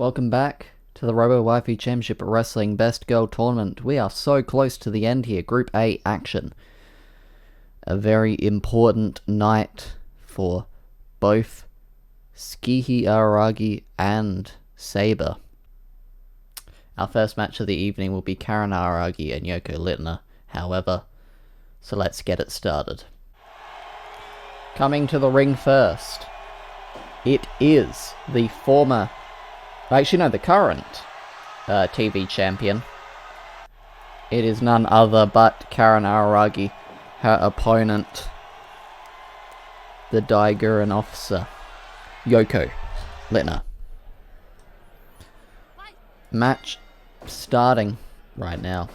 Welcome back to the RWCW Championship Wrestling Best Girl Tournament. We are so close to the end here. Group A action. A very important night for both Skihi Araragi and Saber. Our first match of the evening will be Karen Araragi and Yoko Littner, however, so let's get it started. Coming to the ring first, it is the the current TV champion. It is none other but Karen Araragi, her opponent, the Daiguren officer, Yoko Littner. Match starting right now.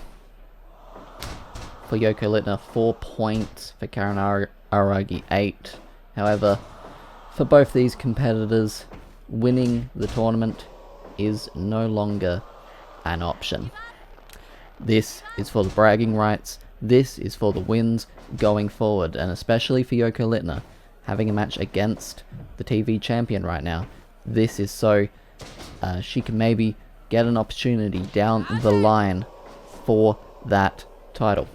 For Yoko Littner, 4 points. For Karen Araragi, 8. However, for both these competitors, winning the tournament is no longer an option. This is for the bragging rights. This is for the wins going forward, and especially for Yoko Littner, having a match against the TV champion right now. This is so she can maybe get an opportunity down the line for that title.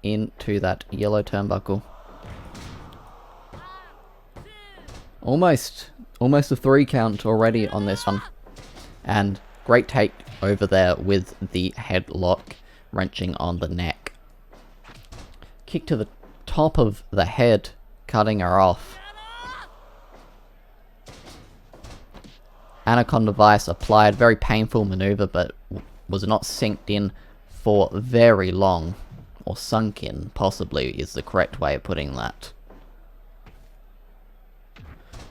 Into that yellow turnbuckle. Almost a 3 count already on this one. And great take over there with the headlock, wrenching on the neck. Kick to the top of the head, cutting her off. Anaconda Vice applied, very painful maneuver, but was not synced in for very long. Or sunk in, possibly, is the correct way of putting that.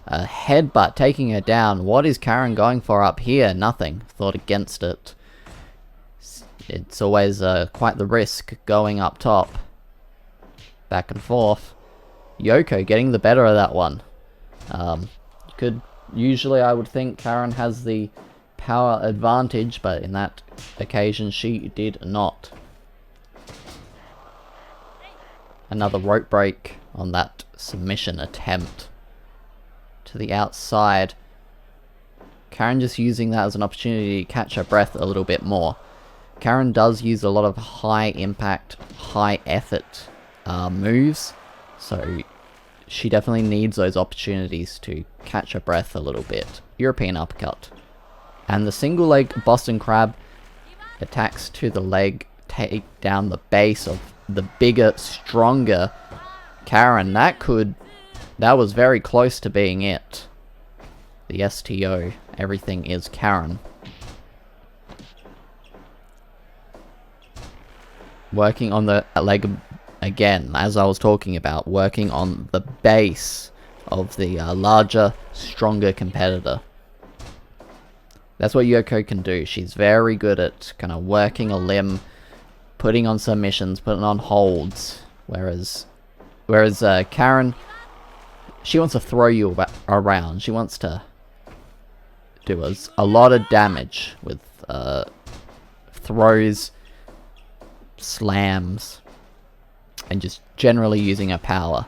A headbutt taking her down. What is Karen going for up here? Nothing. Thought against it. It's always quite the risk going up top. Back and forth. Yoko getting the better of that one. Usually I would think Karen has the power advantage, but in that occasion she did not. Another rope break on that submission attempt. To the outside. Karen just using that as an opportunity to catch her breath a little bit more. Karen does use a lot of high impact, high effort moves. So she definitely needs those opportunities to catch her breath a little bit. European uppercut. And the single leg Boston Crab attacks to the leg, take down the base of the bigger, stronger Karen. That was very close to being it. The STO, everything is Karen. Working on the leg again, as I was talking about, working on the base of the larger, stronger competitor. That's what Yoko can do. She's very good at kind of working a limb, putting on submissions, putting on holds, whereas Karen, she wants to throw you around. She wants to do a lot of damage with throws, slams, and just generally using her power.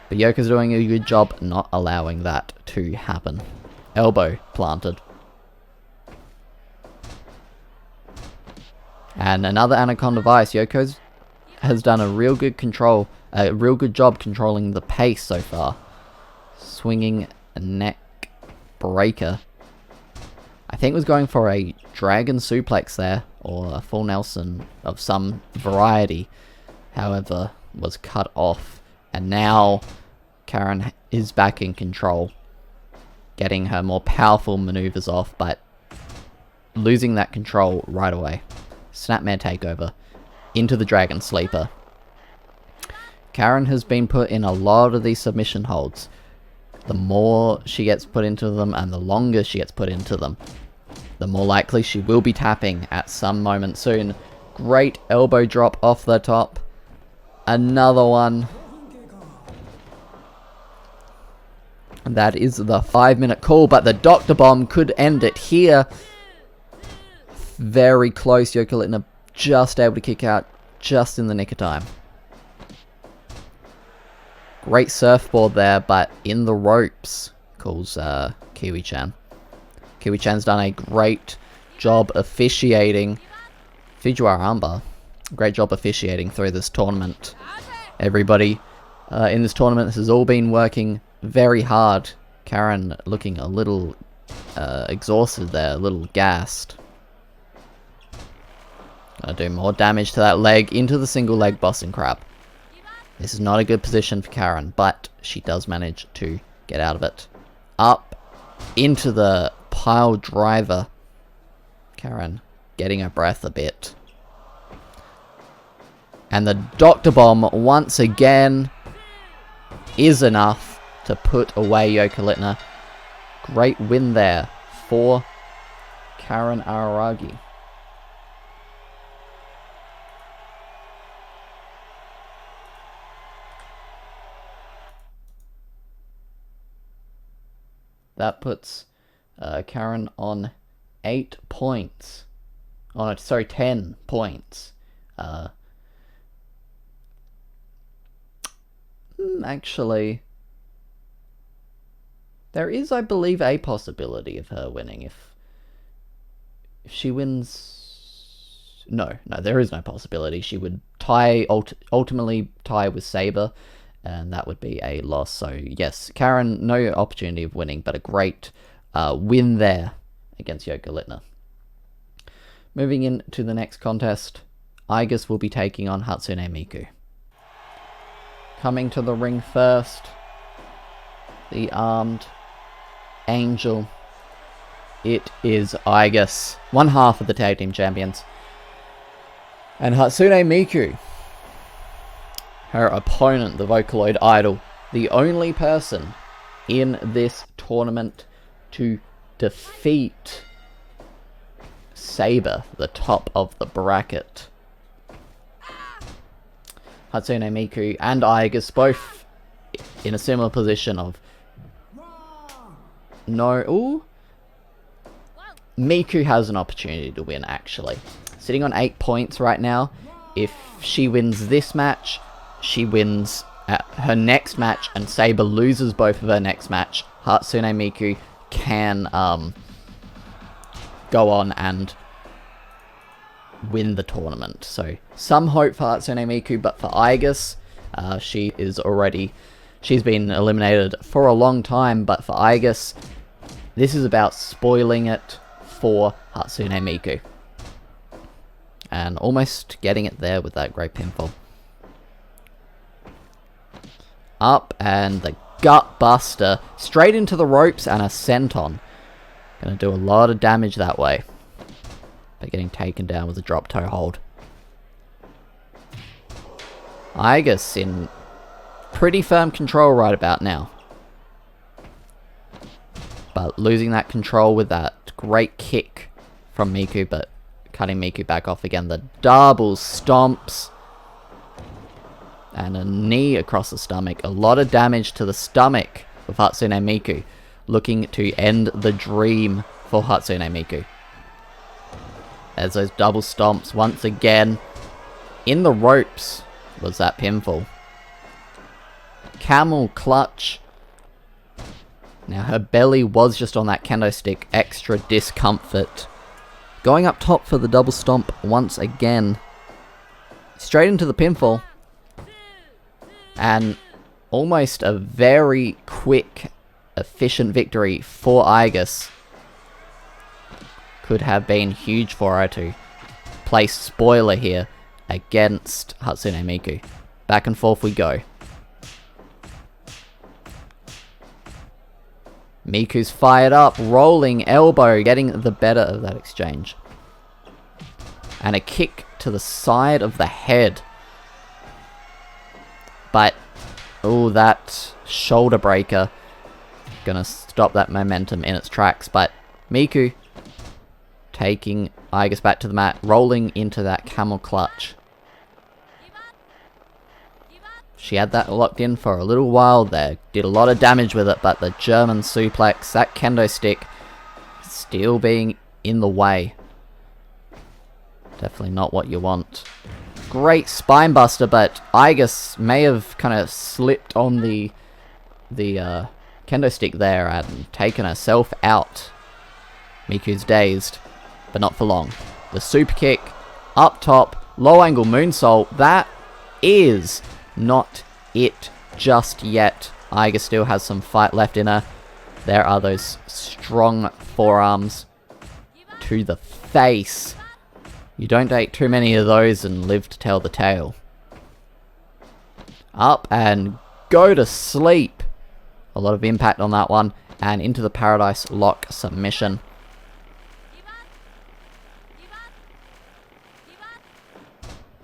But Yoko's doing a good job not allowing that to happen. Elbow planted. And another Anaconda Vice. Yoko has done a real good job controlling the pace so far. Swinging a neck breaker. I think was going for a dragon suplex there, or a full Nelson of some variety. However, was cut off. And now Karen is back in control. Getting her more powerful maneuvers off, but losing that control right away. Snapmare takeover into the Dragon Sleeper. Karen has been put in a lot of these submission holds. The more she gets put into them and the longer she gets put into them, the more likely she will be tapping at some moment soon. Great elbow drop off the top. Another one. That is the 5-minute call, but the Dr. Bomb could end it here. Very close. Yoko Littner just able to kick out just in the nick of time. Great surfboard there, but in the ropes, calls Kiwi-chan. Kiwi-chan's done a great job officiating. Fujiwara armbar. Great job officiating through this tournament. Everybody in this tournament has all been working very hard. Karen looking a little exhausted there, a little gassed. Gonna do more damage to that leg, into the single leg Boston Crab. This is not a good position for Karen, but she does manage to get out of it. Up into the pile driver. Karen getting her breath a bit. And the Dr. Bomb once again is enough to put away Yoko Littner. Great win there for Karen Araragi. That puts Karen on 8 points. Oh, sorry, 10 points. Actually, there is, I believe, a possibility of her winning if she wins. No, there is no possibility. She would ultimately tie with Saber, and that would be a loss. So yes, Karen, no opportunity of winning, but a great win there against Yoko Littner. Moving into the next contest, Igus will be taking on Hatsune Miku. Coming to the ring first, the armed angel. It is Igus, one half of the tag team champions. And Hatsune Miku, her opponent, the Vocaloid Idol, the only person in this tournament to defeat Saber, the top of the bracket. Hatsune Miku and Igus both in a similar position of no. Ooh. Miku has an opportunity to win, actually. Sitting on 8 points right now. If she wins this match, she wins her next match, and Saber loses both of her next match. Hatsune Miku can go on and win the tournament. So some hope for Hatsune Miku, but for Igus, she's been eliminated for a long time, but for Igus, this is about spoiling it for Hatsune Miku. And almost getting it there with that great pinfall. Up, and the gut buster straight into the ropes, and a senton. Gonna do a lot of damage that way. But getting taken down with a drop toe hold. Igus in pretty firm control right about now. But losing that control with that great kick from Miku, but cutting Miku back off again. The double stomps. And a knee across the stomach. A lot of damage to the stomach of Hatsune Miku. Looking to end the dream for Hatsune Miku. There's those double stomps once again. In the ropes was that pinfall. Camel clutch. Now her belly was just on that kendo stick. Extra discomfort. Going up top for the double stomp once again. Straight into the pinfall. And almost a very quick, efficient victory for Igus. Could have been huge for her to place spoiler here against Hatsune Miku. Back and forth we go. Miku's fired up, rolling elbow, getting the better of that exchange. And a kick to the side of the head. But, oh, that shoulder breaker. Gonna stop that momentum in its tracks. But Miku taking Igus back to the mat, rolling into that camel clutch. She had that locked in for a little while there. Did a lot of damage with it, but the German suplex, that kendo stick, still being in the way. Definitely not what you want. Great spinebuster, but Igus may have kind of slipped on the kendo stick there and taken herself out. Miku's dazed, but not for long. The super kick, up top, low angle moonsault. That is not it just yet. Igus still has some fight left in her. There are those strong forearms to the face. You don't take too many of those and live to tell the tale. Up and go to sleep. A lot of impact on that one. And into the Paradise Lock submission.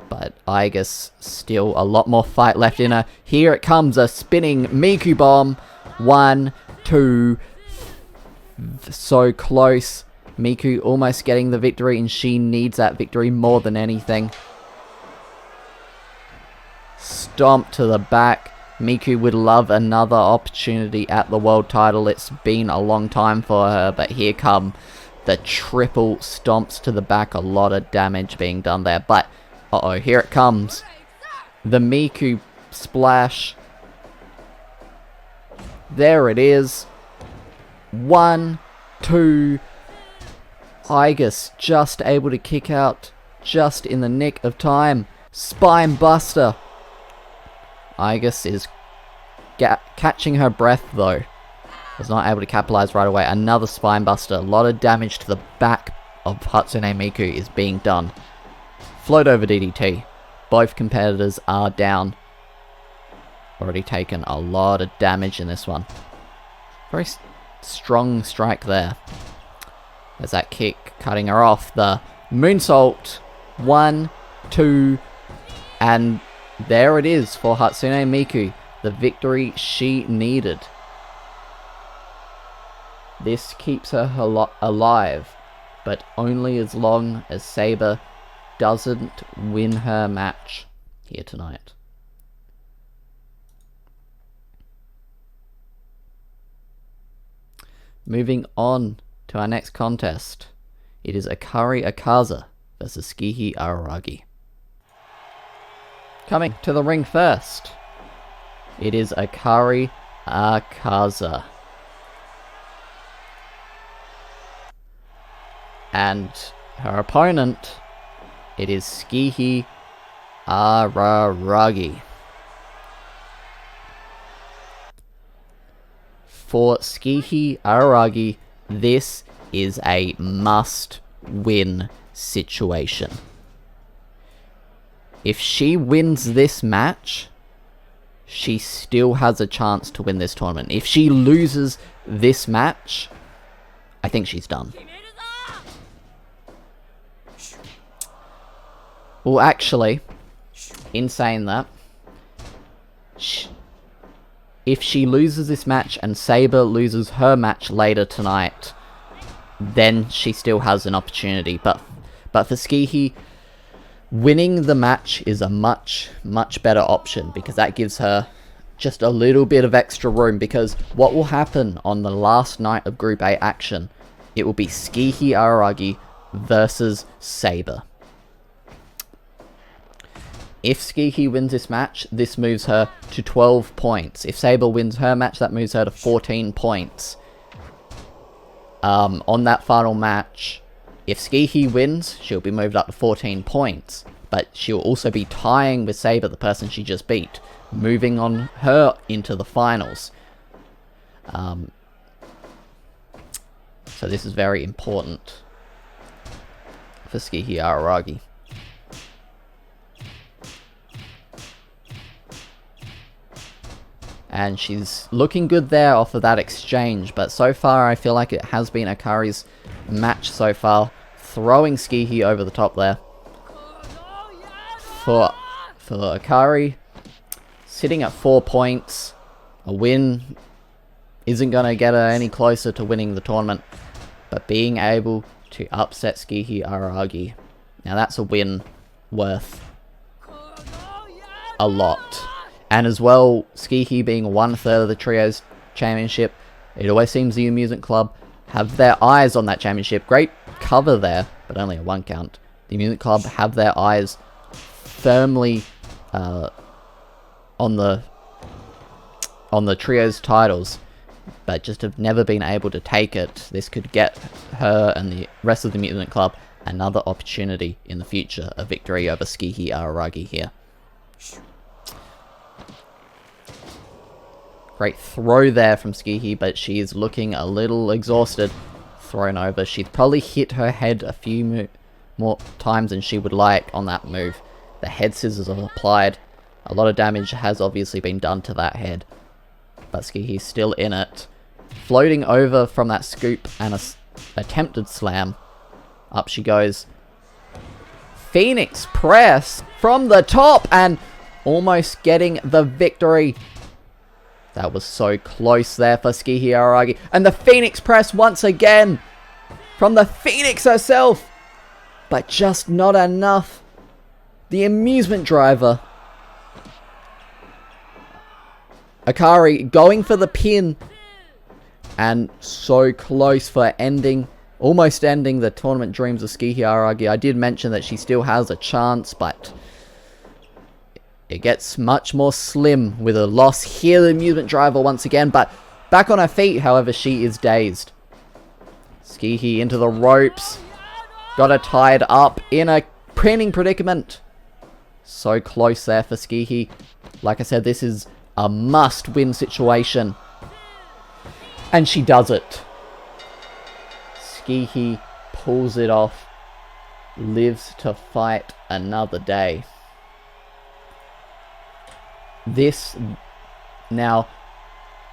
But Igus still a lot more fight left in her. Here it comes, a spinning Miku bomb. 1, 2. So close. Miku almost getting the victory, and she needs that victory more than anything. Stomp to the back. Miku would love another opportunity at the world title. It's been a long time for her, but here come the triple stomps to the back. A lot of damage being done there, but uh-oh, here it comes. The Miku splash. There it is. 1, 2. Igus just able to kick out just in the nick of time. Spine buster. Igus is catching her breath though. Was not able to capitalize right away. Another spine buster. A lot of damage to the back of Hatsune Miku is being done. Float over DDT. Both competitors are down. Already taken a lot of damage in this one. Very strong strike there. There's that kick cutting her off. The moonsault. 1, 2, and there it is for Hatsune Miku. The victory she needed. This keeps her alive, but only as long as Saber doesn't win her match here tonight. Moving on to our next contest. It is Akari Akaza versus Skihi Araragi. Coming to the ring first, it is Akari Akaza. And her opponent, it is Skihi Araragi. For Skihi Araragi, this is a must-win situation. If she wins this match, she still has a chance to win this tournament. If she loses this match, I think she's done. Well, actually, in saying that, if she loses this match and Saber loses her match later tonight, then she still has an opportunity. But for Skihi, winning the match is a much better option, because that gives her just a little bit of extra room. Because what will happen on the last night of Group A action, it will be Skihi Araragi versus Saber. If Skihi wins this match, this moves her to 12 points. If Saber wins her match, that moves her to 14 points. On that final match, if Skihi wins, she'll be moved up to 14 points. But she'll also be tying with Saber, the person she just beat, moving on her into the finals. So this is very important for Skihi Araragi. And she's looking good there off of that exchange. But so far, I feel like it has been Akari's match so far. Throwing Skihi over the top there. For Akari, sitting at 4 points. A win isn't going to get her any closer to winning the tournament. But being able to upset Skihi Araragi, now that's a win worth a lot. And as well, Skihi being 1/3 of the Trios Championship, it always seems the Amusement Club have their eyes on that championship. Great cover there, but only a 1 count. The Amusement Club have their eyes firmly on the trios titles, but just have never been able to take it. This could get her and the rest of the Mutant Club another opportunity in the future, a victory over Tsukiki Araragi here. Great throw there from Tsukiki, but she is looking a little exhausted. Thrown over. She's probably hit her head a few more times than she would like on that move. The head scissors are applied. A lot of damage has obviously been done to that head, but Tsukiki's still in it. Floating over from that scoop and a attempted slam. Up she goes. Phoenix press from the top and almost getting the victory. That was so close there for Tsukiki Araragi. And the Phoenix press once again from the Phoenix herself. But just not enough. The amusement driver. Akari going for the pin. And so close for ending, almost ending the tournament dreams of Tsukiki Araragi. I did mention that she still has a chance, but it gets much more slim with a loss here. The amusement driver once again, but back on her feet. However, she is dazed. Tsukiki into the ropes. Got her tied up in a pinning predicament. So close there for Tsukiki. Like I said, this is a must-win situation. And she does it. Tsukiki pulls it off. Lives to fight another day. This now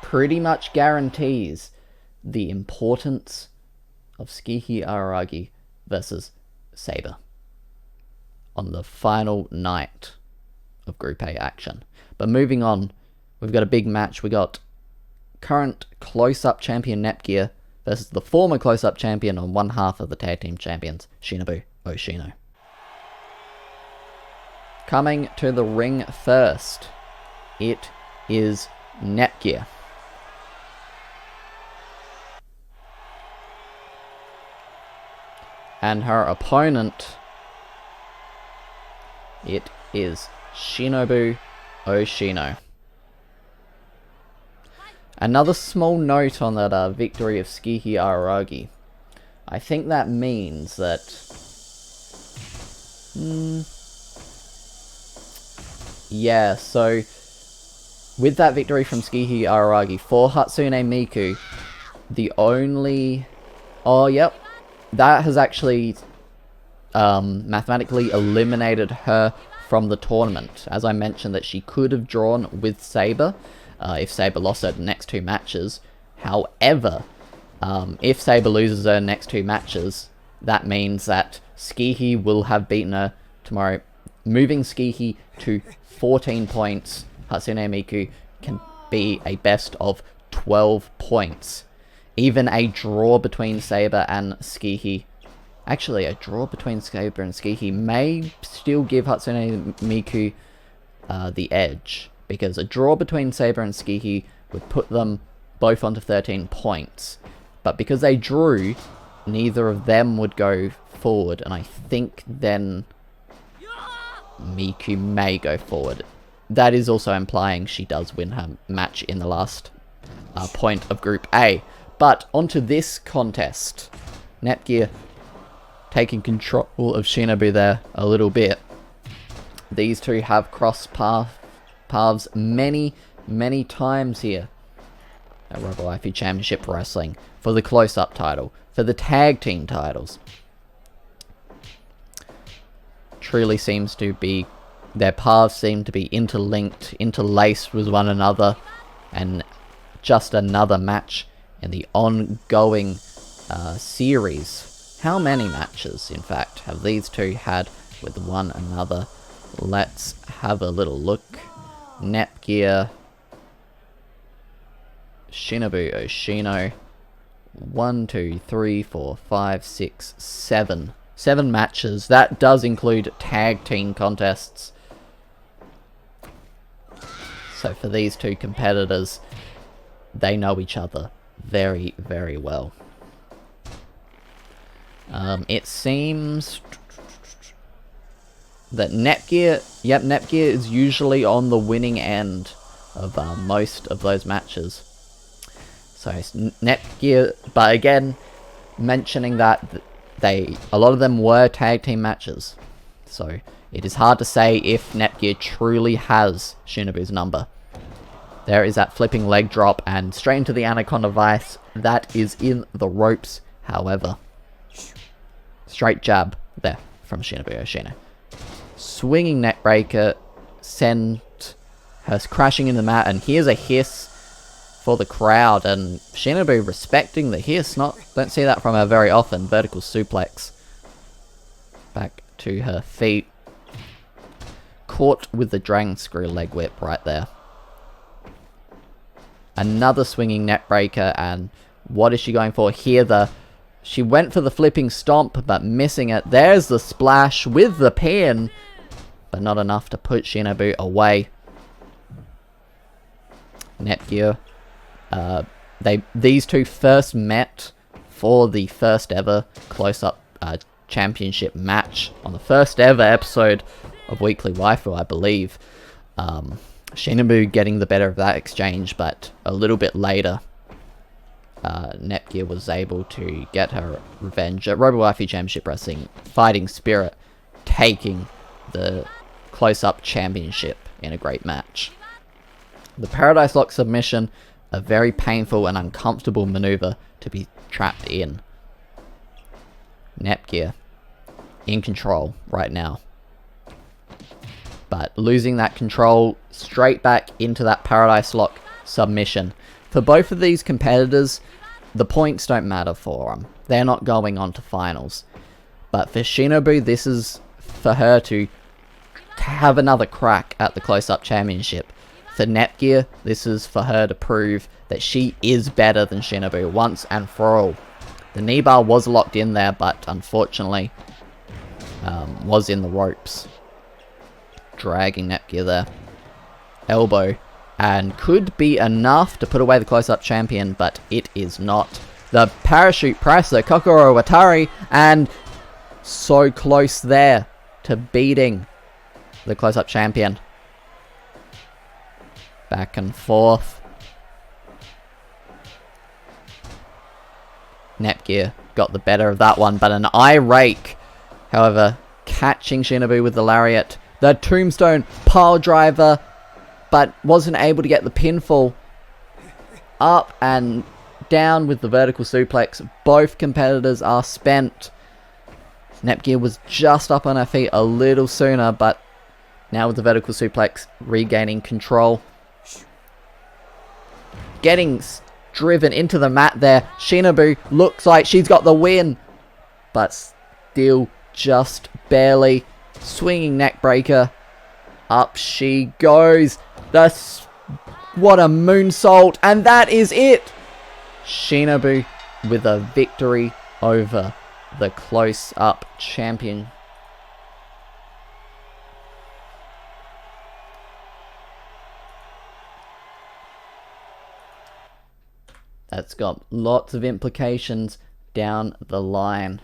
pretty much guarantees the importance of Tsukiki Araragi versus Saber on the final night of Group A action. But moving on, we've got a big match. We got current close-up champion Netgear versus the former close-up champion on one half of the tag team champions, Shinobu Oshino. Coming to the ring first, it is Netgear. And her opponent, it is Shinobu Oshino. Another small note on that victory of Tsukiki Araragi. I think that means that yeah, so with that victory from Tsukiki Araragi for Hatsune Miku, the only... Oh, yep. That has actually mathematically eliminated her from the tournament. As I mentioned, that she could have drawn with Saber if Saber lost her next two matches. However, if Saber loses her next two matches, that means that Tsukiki will have beaten her tomorrow, moving Tsukiki to 14 points. Hatsune Miku can be a best of 12 points. Even a draw between Saber and Tsukiki. Actually, a draw between Saber and Tsukiki may still give Hatsune Miku the edge, because a draw between Saber and Tsukiki would put them both onto 13 points. But because they drew, neither of them would go forward, and I think then Miku may go forward. That is also implying she does win her match in the last point of Group A. But onto this contest. Netgear taking control of Shinobu there a little bit. These two have crossed paths many, many times here at RWCW Championship Wrestling for the close-up title, for the tag team titles. Truly seems to be, their paths seem to be interlinked, interlaced with one another, and just another match in the ongoing series. How many matches, in fact, have these two had with one another? Let's have a little look. Netgear, Shinobu Oshino. 1, 2, 3, 4, 5, 6, 7. 7 matches. That does include tag team contests. So for these two competitors, they know each other very, very well. It seems that Netgear, yep, Netgear is usually on the winning end of most of those matches. So Netgear, but again, mentioning that a lot of them were tag team matches. So it is hard to say if Netgear truly has Shinobu's number. There is that flipping leg drop and straight into the Anaconda Vice. That is in the ropes, however. Straight jab there from Shinobu Yoshino. Swinging neckbreaker sent her crashing in the mat, and here's a hiss for the crowd, and Shinobu respecting the hiss. Don't see that from her very often. Vertical suplex. Back to her feet. Caught with the dragon screw leg whip right there. Another swinging neckbreaker, and what is she going for here? She went for the flipping stomp, but missing it. There's the splash with the pin, but not enough to put Shinobu away. Netgear. These two first met for the first ever close-up championship match on the first ever episode of Weekly Waifu, I believe. Shinobu getting the better of that exchange, but a little bit later, Netgear was able to get her revenge at Robo Waifu Championship Wrestling, Fighting Spirit taking the close-up championship in a great match. The Paradise Lock submission, a very painful and uncomfortable maneuver to be trapped in. Netgear in control right now, but losing that control, straight back into that Paradise Lock submission. For both of these competitors, the points don't matter for them. They're not going on to finals. But for Shinobu, this is for her to have another crack at the close-up championship. For Netgear, this is for her to prove that she is better than Shinobu once and for all. The knee bar was locked in there, but unfortunately was in the ropes. Dragging Netgear there. Elbow. And could be enough to put away the close-up champion, but it is not. The parachute press, the Kokoro Watari, and so close there to beating the close-up champion. Back and forth. Netgear got the better of that one, but an eye rake, however, catching Shinobu with the lariat. The tombstone pile driver, but wasn't able to get the pinfall. Up and down with the vertical suplex. Both competitors are spent. Netgear was just up on her feet a little sooner, but now with the vertical suplex, regaining control. Getting driven into the mat there. Shinobu looks like she's got the win, but still just barely. Swinging neckbreaker. Up she goes. What a moonsault, and that is it. Shinobu with a victory over the close-up champion. That's got lots of implications down the line.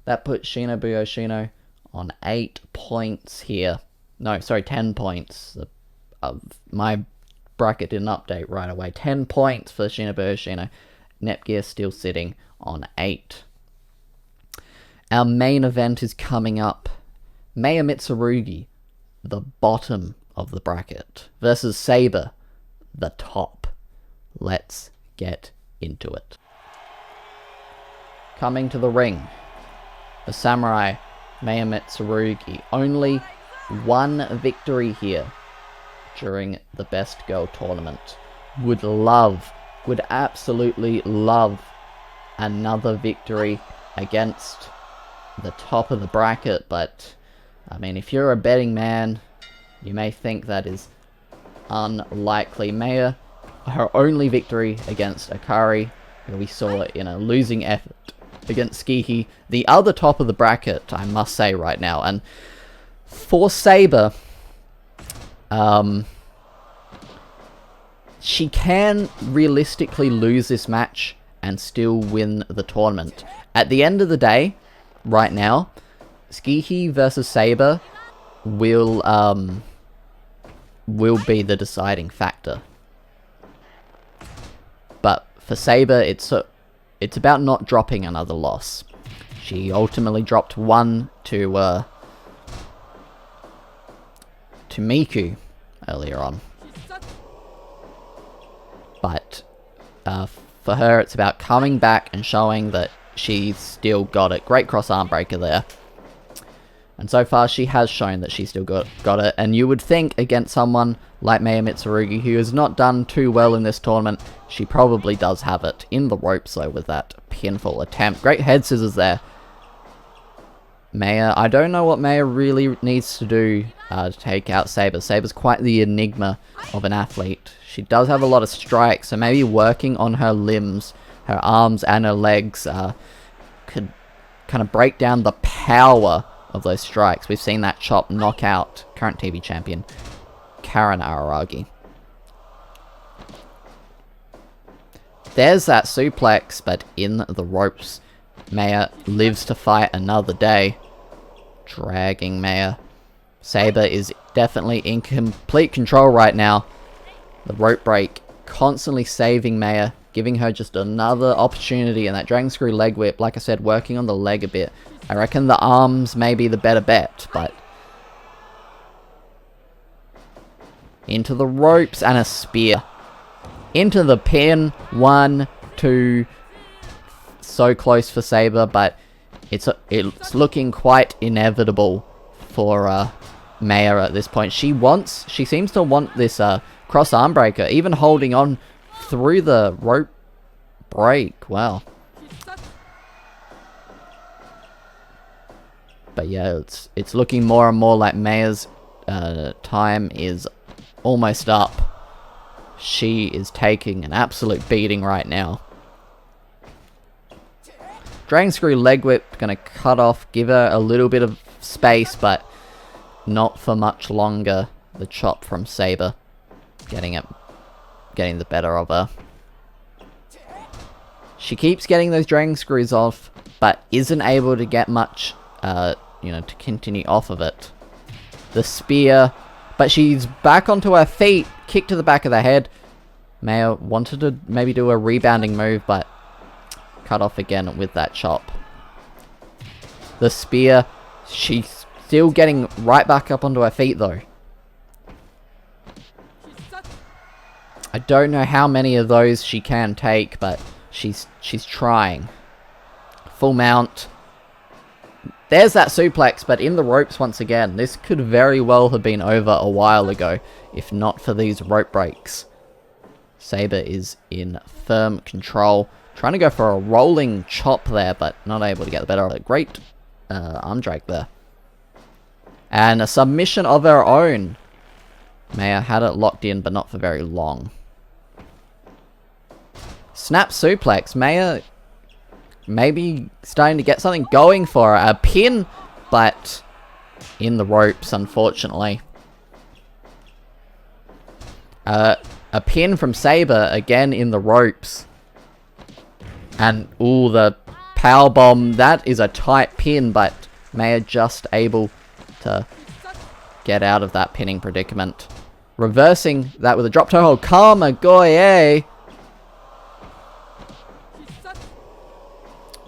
That puts Shinobu Yoshino on 8 points here. No, sorry, 10 points. My bracket didn't update right away. 10 points for Shinobu Yoshino. Netgear still sitting on 8. Our main event is coming up. Maya Mitsurugi, the bottom of the bracket, versus Saber, the top. Let's get into it. Coming to the ring, the Samurai, Maya Mitsurugi. Only one victory here during the Best Girl tournament. Would absolutely love another victory against the top of the bracket, but I mean, if you're a betting man, you may think that is unlikely. Maya, her only victory against Akari, who we saw in a losing effort against Skihi, the other top of the bracket, I must say right now. And for Saber, she can realistically lose this match and still win the tournament. At the end of the day, right now, Skihi versus Saber will be the deciding factor. But for Saber, it's about not dropping another loss. She ultimately dropped one to Miku earlier on. But for her, it's about coming back and showing that she's still got it. Great cross arm breaker there. And so far, she has shown that she's still got it. And you would think against someone like Maya Mitsurugi, who has not done too well in this tournament, she probably does have it in the ropes, though, with that pinfall attempt. Great head scissors there. Maya, I don't know what Maya really needs to do to take out Saber. Saber's quite the enigma of an athlete. She does have a lot of strikes, so maybe working on her limbs, her arms and her legs could kind of break down the power of those strikes. We've seen that chop knock out current TV champion Karen Araragi. There's that suplex, but in the ropes. Maya lives to fight another day. Dragging Maya. Saber is definitely in complete control right now. The rope break constantly saving Maya, giving her just another opportunity, and that dragon screw leg whip, like I said, working on the leg a bit. I reckon the arms may be the better bet, but into the ropes and a spear. Into the pin. 1, 2. So close for Saber, but it's looking quite inevitable for Maya at this point. She seems to want this cross arm breaker, even holding on through the rope break. Wow. But yeah, it's looking more and more like Maya's time is almost up. She is taking an absolute beating right now. Dragon screw leg whip, gonna cut off, give her a little bit of space, but not for much longer. The chop from Saber, getting the better of her. She keeps getting those dragon screws off, but isn't able to get much, to continue off of it. The spear, but she's back onto her feet. Kick to the back of the head. Maya wanted to maybe do a rebounding move, but cut off again with that chop. The spear, she's still getting right back up onto her feet though. I don't know how many of those she can take, but she's trying. Full mount. There's that suplex, but in the ropes once again. This could very well have been over a while ago, if not for these rope breaks. Saber is in firm control. Trying to go for a rolling chop there, but not able to get the better of it. Great arm drag there. And a submission of her own. Maya had it locked in, but not for very long. Snap suplex. Maya maybe starting to get something going for her. A pin, but in the ropes, unfortunately. A pin from Saber, again in the ropes. And, ooh, the power bomb. That is a tight pin, but Maya just able to get out of that pinning predicament. Reversing that with a drop toe hold. Kamagoye.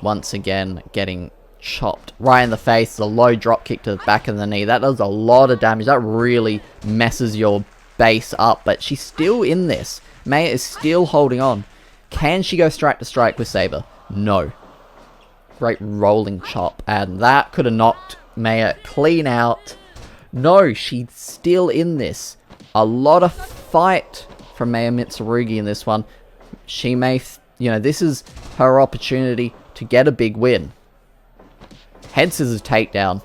Once again, getting chopped right in the face. The low drop kick to the back of the knee. That does a lot of damage. That really messes your base up. But she's still in this. Maya is still holding on. Can she go strike to strike with Saber? No. Great rolling chop. And that could have knocked Maya clean out. No, she's still in this. A lot of fight from Maya Mitsurugi in this one. She may, this is her opportunity to get a big win. Head scissors takedown.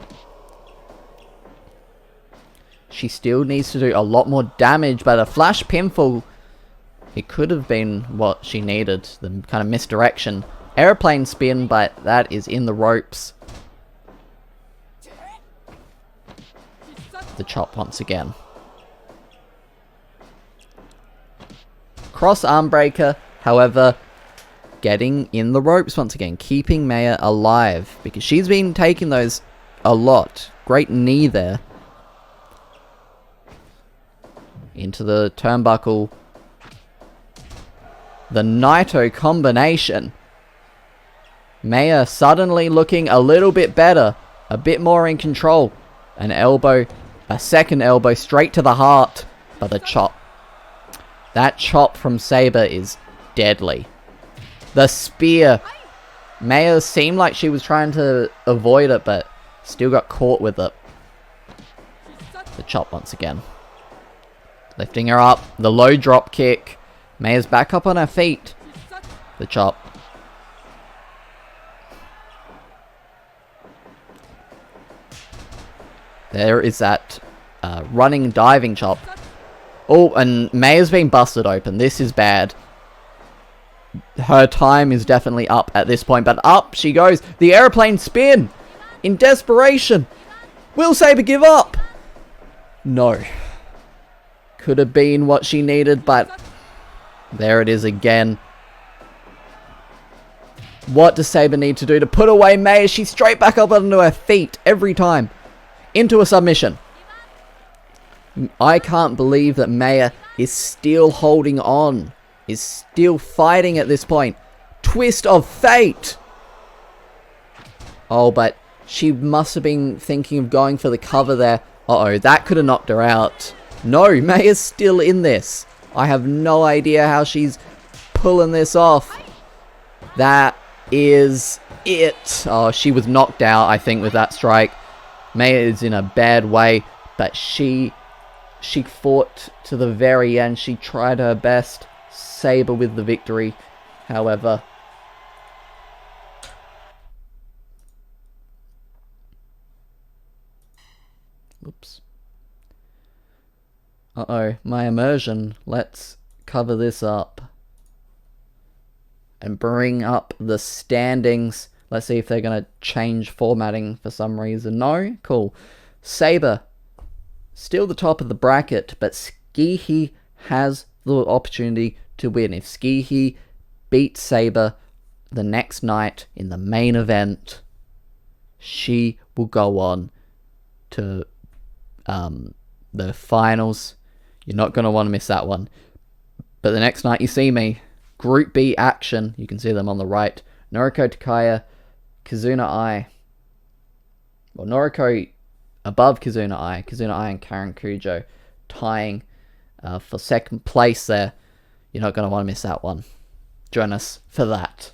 She still needs to do a lot more damage, but a flash pinfall, it could have been what she needed. The kind of misdirection. Airplane spin, but that is in the ropes. The chop once again. Cross arm breaker, however, getting in the ropes once again, keeping Maya alive, because she's been taking those a lot. Great knee there. Into the turnbuckle. The Naito combination. Maya suddenly looking a little bit better. A bit more in control. An elbow. A second elbow straight to the heart. But the chop. That chop from Sabre is deadly. The spear. Maya seemed like she was trying to avoid it, but still got caught with it. The chop once again. Lifting her up. The low drop kick. Maya's back up on her feet. The chop. There is that running diving chop. Oh, and Maya's been busted open. This is bad. Her time is definitely up at this point, but up she goes. The airplane spin. In desperation. Will Sabre give up? No. Could have been what she needed, but there it is again. What does Sabre need to do to put away Maya? She's straight back up onto her feet every time. Into a submission. I can't believe that Maya is still holding on. Is still fighting at this point. Twist of fate. Oh, but she must have been thinking of going for the cover there. Uh-oh, that could have knocked her out. No, Maya's still in this. I have no idea how she's pulling this off. That is it. Oh, she was knocked out, I think, with that strike. Maya is in a bad way, but she fought to the very end. She tried her best. Sabre with the victory, however. Oops. Uh-oh, my immersion. Let's cover this up. And bring up the standings. Let's see if they're going to change formatting for some reason. No? Cool. Sabre, still the top of the bracket, but Skihi has the opportunity to win. If Skihi beats Sabre the next night in the main event, she will go on to the finals. You're not going to want to miss that one. But the next night you see me, Group B action. You can see them on the right. Noriko Takaya, Kazuna Ai. Well, Noriko above Kazuna Ai. Kazuna Ai and Karen Kujo tying for second place there. You're not going to want to miss that one. Join us for that.